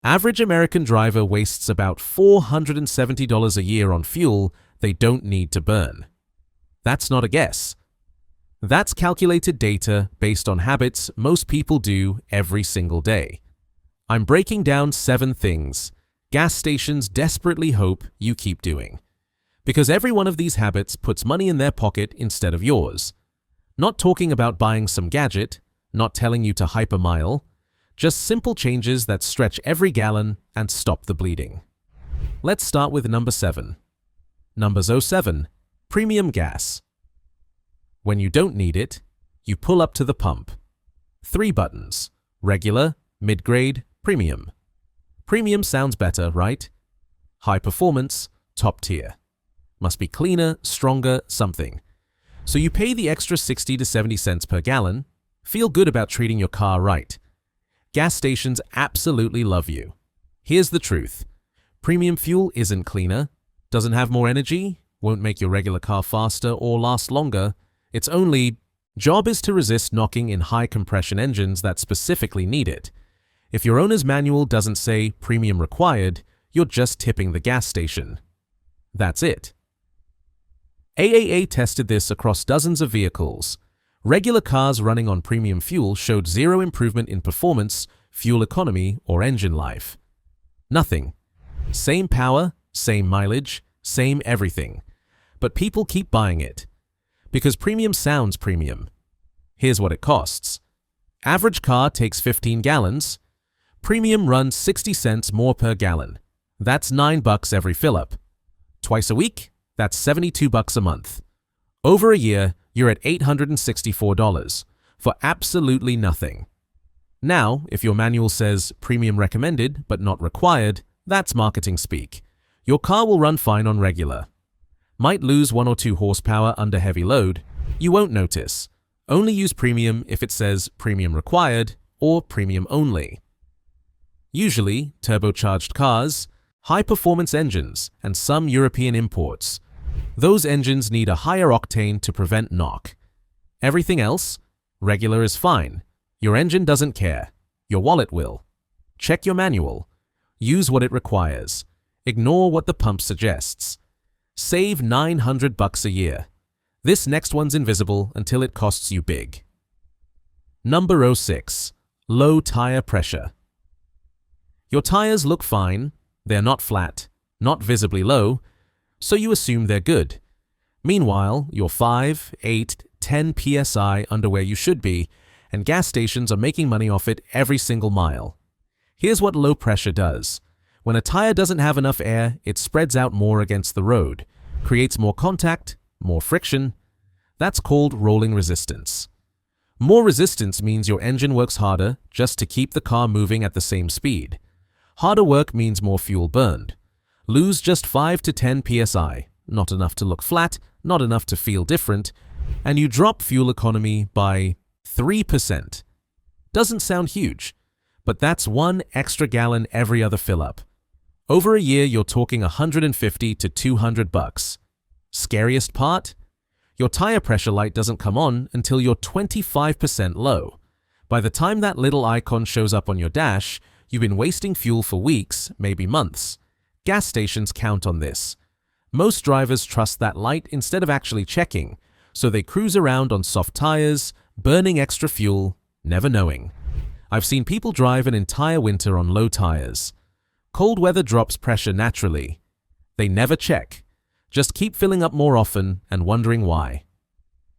Average American driver wastes about $470 a year on fuel they don't need to burn. That's not a guess. That's calculated data based on habits most people do every single day. I'm breaking down 7 things gas stations desperately hope you keep doing. Because every one of these habits puts money in their pocket instead of yours. Not talking about buying some gadget, not telling you to hypermile, just simple changes that stretch every gallon and stop the bleeding. Let's start with number 7. Number 07. Premium gas. When you don't need it, you pull up to the pump. 3 buttons: regular, mid-grade, premium. Premium sounds better, right? High performance, top tier. Must be cleaner, stronger, something. So you pay the extra 60 to 70 cents per gallon, feel good about treating your car right. Gas stations absolutely love you. Here's the truth. Premium fuel isn't cleaner, doesn't have more energy, won't make your regular car faster or last longer. Its only job is to resist knocking in high compression engines that specifically need it. If your owner's manual doesn't say premium required, you're just tipping the gas station. That's it. AAA tested this across dozens of vehicles. Regular cars running on premium fuel showed zero improvement in performance, fuel economy, or engine life. Nothing. Same power, same mileage, same everything. But people keep buying it. Because premium sounds premium. Here's what it costs. Average car takes 15 gallons. Premium runs 60 cents more per gallon. That's $9 every fill-up. Twice a week, that's $72 a month. Over a year, you're at $864 for absolutely nothing. Now, if your manual says premium recommended but not required, that's marketing speak. Your car will run fine on regular. Might lose 1 or 2 horsepower under heavy load. You won't notice. Only use premium if it says premium required or premium only. Usually, turbocharged cars, high-performance engines, and some European imports. Those engines need a higher octane to prevent knock. Everything else? Regular is fine. Your engine doesn't care. Your wallet will. Check your manual. Use what it requires. Ignore what the pump suggests. Save $900 a year. This next one's invisible until it costs you big. Number 06. Low tire pressure. Your tires look fine. They're not flat, not visibly low, so you assume they're good. Meanwhile, you're 5, 8, 10 psi under where you should be, and gas stations are making money off it every single mile. Here's what low pressure does. When a tire doesn't have enough air, it spreads out more against the road, creates more contact, more friction. That's called rolling resistance. More resistance means your engine works harder just to keep the car moving at the same speed. Harder work means more fuel burned. Lose just 5 to 10 psi, not enough to look flat, not enough to feel different, and you drop fuel economy by 3%. Doesn't sound huge, but that's 1 extra gallon every other fill-up. Over a year, you're talking $150 to $200. Scariest part? Your tire pressure light doesn't come on until you're 25% low. By the time that little icon shows up on your dash, you've been wasting fuel for weeks, maybe months. Gas stations count on this. Most drivers trust that light instead of actually checking, so they cruise around on soft tires, burning extra fuel, never knowing. I've seen people drive an entire winter on low tires. Cold weather drops pressure naturally. They never check. Just keep filling up more often and wondering why.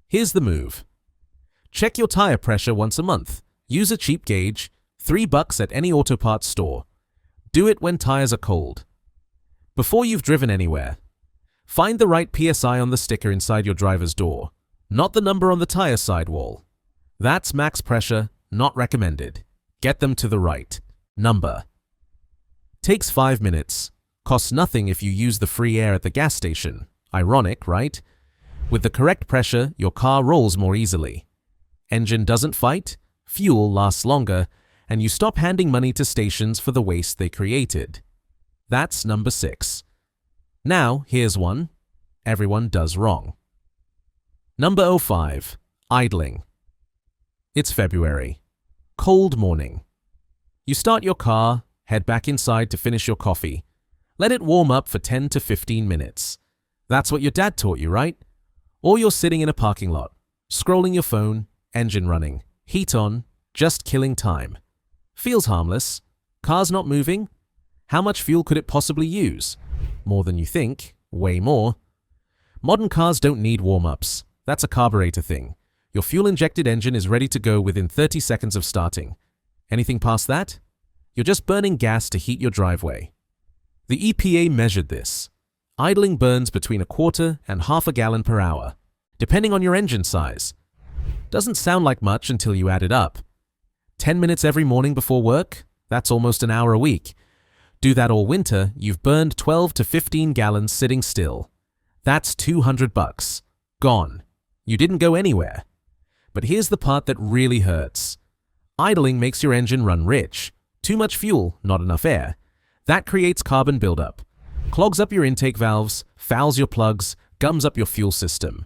Here's the move. Check your tire pressure once a month. Use a cheap gauge, $3 at any auto parts store. Do it when tires are cold. Before you've driven anywhere. Find the right PSI on the sticker inside your driver's door, not the number on the tire sidewall. That's max pressure, not recommended. Get them to the right number. Takes 5 minutes. Costs nothing if you use the free air at the gas station. Ironic, right? With the correct pressure, your car rolls more easily. Engine doesn't fight, fuel lasts longer, and you stop handing money to stations for the waste they created. That's number 6. Now, here's one everyone does wrong. Number 05. Idling. It's February. Cold morning. You start your car, head back inside to finish your coffee. Let it warm up for 10 to 15 minutes. That's what your dad taught you, right? Or you're sitting in a parking lot, scrolling your phone, engine running, heat on, just killing time. Feels harmless. Car's not moving. How much fuel could it possibly use? More than you think, way more. Modern cars don't need warm-ups. That's a carburetor thing. Your fuel-injected engine is ready to go within 30 seconds of starting. Anything past that? You're just burning gas to heat your driveway. The EPA measured this. Idling burns between 1/4 and 1/2 gallon per hour, depending on your engine size. Doesn't sound like much until you add it up. 10 minutes every morning before work? That's almost an hour a week. Do that all winter, you've burned 12 to 15 gallons sitting still. That's $200. Gone. You didn't go anywhere. But here's the part that really hurts. Idling makes your engine run rich. Too much fuel, not enough air. That creates carbon buildup. Clogs up your intake valves, fouls your plugs, gums up your fuel system.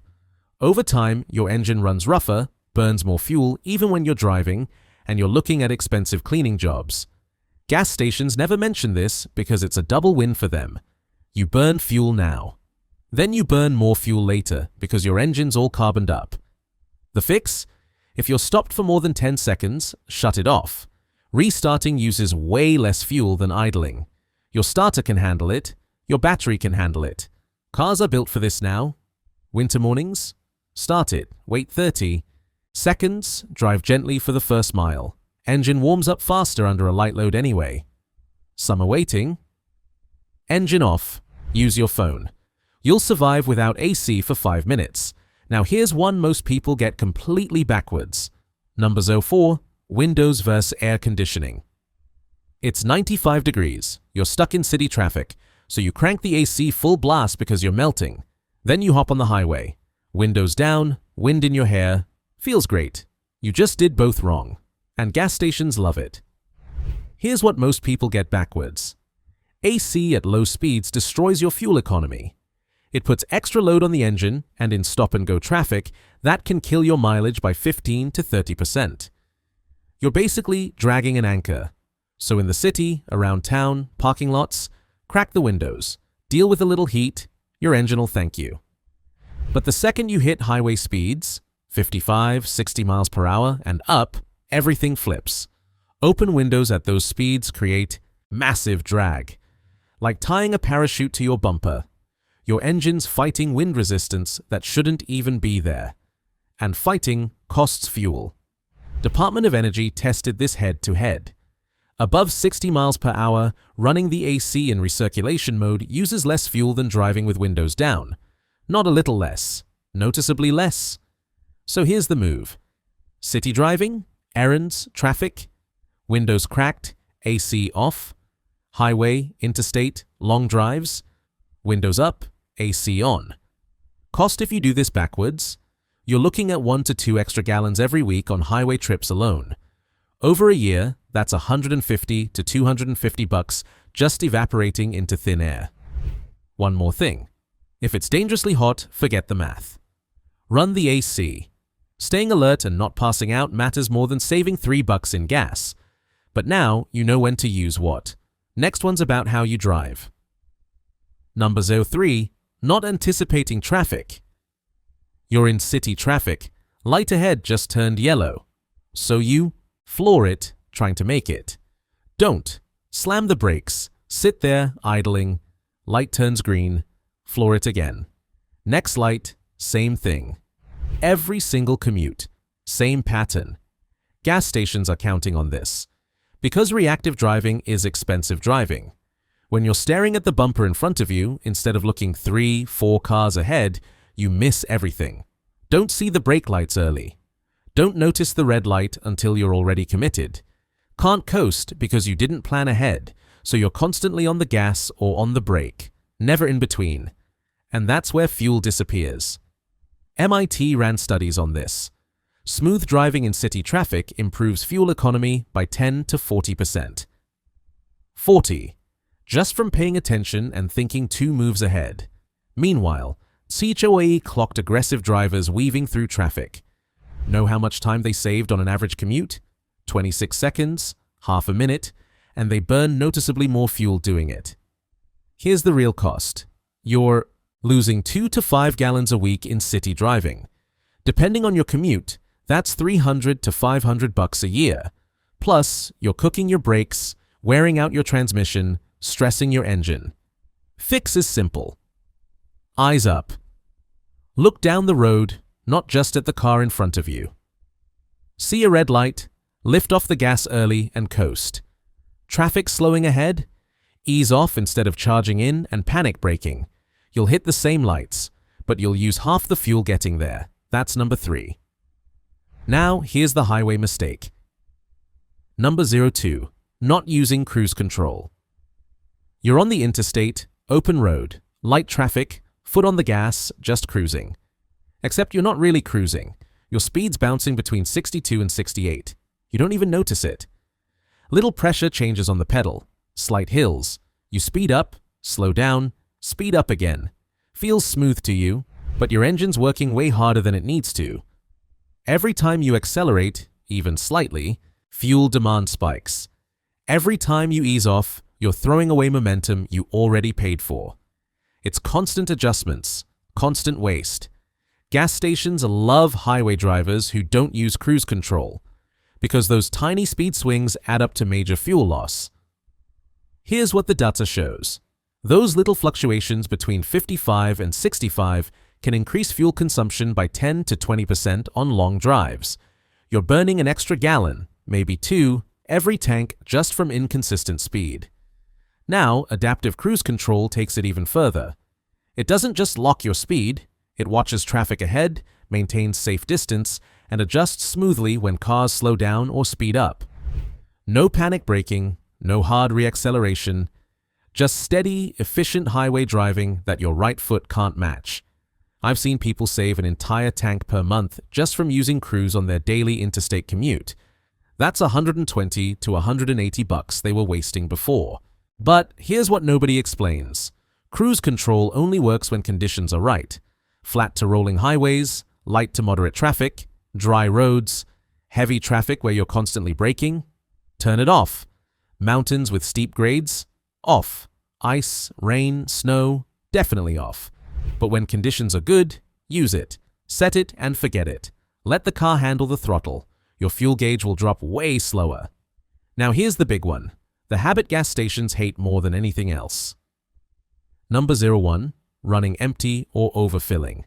Over time, your engine runs rougher, burns more fuel even when you're driving, and you're looking at expensive cleaning jobs. Gas stations never mention this because it's a double win for them. You burn fuel now. Then you burn more fuel later because your engine's all carboned up. The fix? If you're stopped for more than 10 seconds, shut it off. Restarting uses way less fuel than idling. Your starter can handle it. Your battery can handle it. Cars are built for this now. Winter mornings? Start it. Wait 30 seconds. Drive gently for the first mile. Engine warms up faster under a light load anyway. Summer waiting? Engine off. Use your phone. You'll survive without AC for 5 minutes. Now here's one most people get completely backwards. Number 04, windows versus air conditioning. It's 95 degrees. You're stuck in city traffic, so you crank the AC full blast because you're melting. Then you hop on the highway. Windows down, wind in your hair. Feels great. You just did both wrong. And gas stations love it. Here's what most people get backwards. AC at low speeds destroys your fuel economy. It puts extra load on the engine, and in stop-and-go traffic, that can kill your mileage by 15 to 30%. You're basically dragging an anchor. So in the city, around town, parking lots, crack the windows, deal with a little heat, your engine will thank you. But the second you hit highway speeds, 55, 60 miles per hour and up, everything flips. Open windows at those speeds create massive drag. Like tying a parachute to your bumper. Your engine's fighting wind resistance that shouldn't even be there. And fighting costs fuel. Department of Energy tested this head-to-head. Above 60 miles per hour, running the AC in recirculation mode uses less fuel than driving with windows down. Not a little less. Noticeably less. So here's the move. City driving, errands, traffic, windows cracked, AC off, highway, interstate, long drives, windows up, AC on. Cost if you do this backwards? You're looking at 1 to 2 extra gallons every week on highway trips alone. Over a year, that's $150 to $250 just evaporating into thin air. One more thing. If it's dangerously hot, forget the math. Run the AC. Staying alert and not passing out matters more than saving $3 in gas. But now you know when to use what. Next one's about how you drive. Number 03. Not anticipating traffic. You're in city traffic. Light ahead just turned yellow. So you floor it, trying to make it. Don't. Slam the brakes. Sit there, idling. Light turns green. Floor it again. Next light, same thing. Every single commute. Same pattern. Gas stations are counting on this. Because reactive driving is expensive driving. When you're staring at the bumper in front of you, instead of looking 3, 4 cars ahead, you miss everything. Don't see the brake lights early. Don't notice the red light until you're already committed. Can't coast because you didn't plan ahead, so you're constantly on the gas or on the brake, never in between. And that's where fuel disappears. MIT ran studies on this. Smooth driving in city traffic improves fuel economy by 10 to 40%. 40. Just from paying attention and thinking 2 moves ahead. Meanwhile, CHOAE clocked aggressive drivers weaving through traffic. Know how much time they saved on an average commute? 26 seconds, half a minute, and they burn noticeably more fuel doing it. Here's the real cost. You're losing 2 to 5 gallons a week in city driving. Depending on your commute, that's $300 to $500 a year. Plus, you're cooking your brakes, wearing out your transmission, stressing your engine. Fix is simple. Eyes up. Look down the road, not just at the car in front of you. See a red light, lift off the gas early and coast. Traffic slowing ahead? Ease off instead of charging in and panic braking. You'll hit the same lights, but you'll use half the fuel getting there. That's number 3. Now, here's the highway mistake. Number 02. Not using cruise control. You're on the interstate, open road, light traffic, foot on the gas, just cruising. Except you're not really cruising. Your speed's bouncing between 62 and 68. You don't even notice it. Little pressure changes on the pedal, slight hills. You speed up, slow down, speed up again. Feels smooth to you, but your engine's working way harder than it needs to. Every time you accelerate, even slightly, fuel demand spikes. Every time you ease off, you're throwing away momentum you already paid for. It's constant adjustments, constant waste. Gas stations love highway drivers who don't use cruise control, because those tiny speed swings add up to major fuel loss. Here's what the data shows. Those little fluctuations between 55 and 65 can increase fuel consumption by 10 to 20% on long drives. You're burning an extra gallon, maybe 2, every tank just from inconsistent speed. Now, adaptive cruise control takes it even further. It doesn't just lock your speed, it watches traffic ahead, maintains safe distance, and adjusts smoothly when cars slow down or speed up. No panic braking, no hard reacceleration, just steady, efficient highway driving that your right foot can't match. I've seen people save an entire tank per month just from using cruise on their daily interstate commute. That's $120 to $180 they were wasting before. But here's what nobody explains. Cruise control only works when conditions are right. Flat to rolling highways, light to moderate traffic, dry roads, heavy traffic where you're constantly braking, turn it off. Mountains with steep grades, off. Ice, rain, snow, definitely off. But when conditions are good, use it. Set it and forget it. Let the car handle the throttle. Your fuel gauge will drop way slower. Now here's the big one. The habit gas stations hate more than anything else. Number 01. Running empty or overfilling.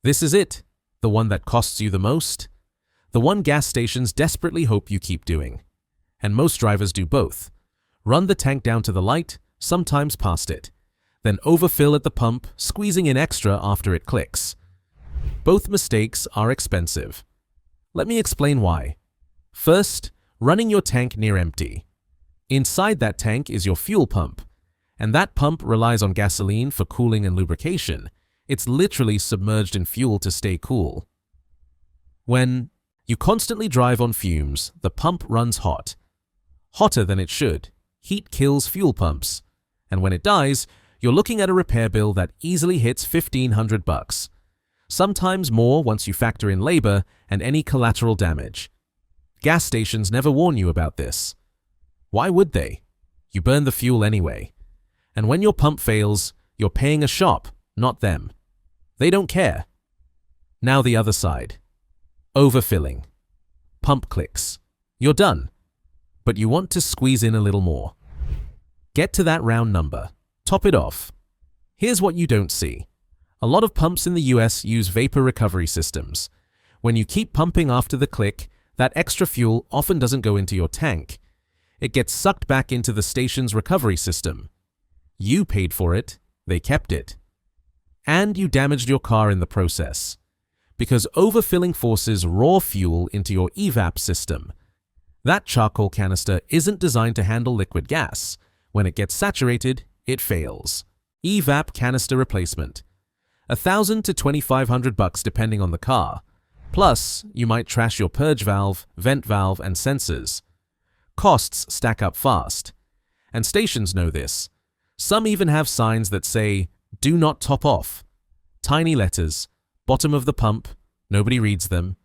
This is it. The one that costs you the most. The one gas stations desperately hope you keep doing. And most drivers do both. Run the tank down to the light, sometimes past it. Then overfill at the pump, squeezing in extra after it clicks. Both mistakes are expensive. Let me explain why. First, running your tank near empty. Inside that tank is your fuel pump, and that pump relies on gasoline for cooling and lubrication. It's literally submerged in fuel to stay cool. When you constantly drive on fumes, the pump runs hot. Hotter than it should. Heat kills fuel pumps. And when it dies, you're looking at a repair bill that easily hits $1,500. Sometimes more once you factor in labor and any collateral damage. Gas stations never warn you about this. Why would they? You burn the fuel anyway. And when your pump fails, you're paying a shop, not them. They don't care. Now the other side. Overfilling. Pump clicks. You're done. But you want to squeeze in a little more. Get to that round number. Top it off. Here's what you don't see. A lot of pumps in the US use vapor recovery systems. When you keep pumping after the click, that extra fuel often doesn't go into your tank. It gets sucked back into the station's recovery system. You paid for it, they kept it. And you damaged your car in the process. Because overfilling forces raw fuel into your evap system. That charcoal canister isn't designed to handle liquid gas. When it gets saturated, it fails. Evap canister replacement. $1,000 to $2,500 depending on the car. Plus, you might trash your purge valve, vent valve, and sensors. Costs stack up fast. And stations know this. Some even have signs that say, "Do not top off." Tiny letters, bottom of the pump, nobody reads them.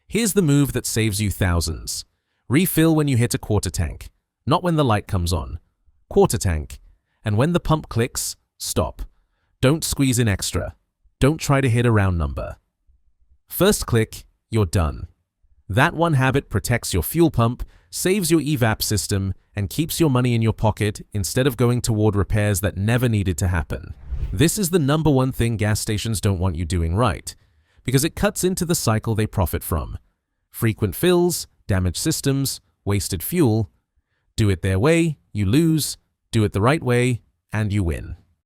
Here's the move that saves you thousands. Refill when you hit a quarter tank. not when the light comes on. Quarter tank. And when the pump clicks, stop. Don't squeeze in extra. Don't try to hit a round number. First click, you're done. That one habit protects your fuel pump, saves your evap system, and keeps your money in your pocket instead of going toward repairs that never needed to happen. This is the number one thing gas stations don't want you doing right, because it cuts into the cycle they profit from. Frequent fills, damaged systems, wasted fuel. Do it their way, you lose. Do it the right way, and you win.